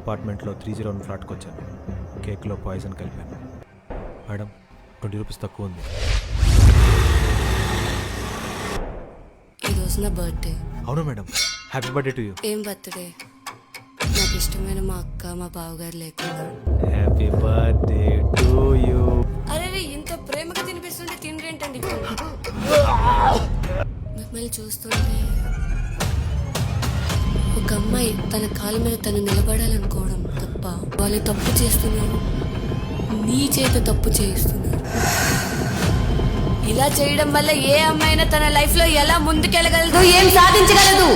అపార్ట్మెంట్లో 301 ఫ్లాట్కి వచ్చాను. కేక్లో పాయిజన్ కలిపాను. మేడం 20 రూపీస్ తక్కువ ఉంది. ఈరోజు నా బర్త్డే. అవును madam, happy birthday to you. ఏం బర్త్డే? నాకు ఇష్టమైన మా అక్క మా బావగారు లేకుండా. Happy birthday to you. అరే ఇంత ప్రేమగా తినిపిస్తుంటే తిండ్రేంటండి? మిమ్మల్ని చూస్తుంటే ఒక అమ్మాయి తన కాళ్ళ మీద తను నిలబడాలనుకోవడం తప్ప వాళ్ళు తప్పు చేస్తున్నారు, నీ చేత తప్పు చేయిస్తున్నారు. ఇలా చేయడం వల్ల ఏ అమ్మాయినా తన లైఫ్ లో ఎలా ముందుకెళ్ళగలదు, ఏం సాధించగలదు?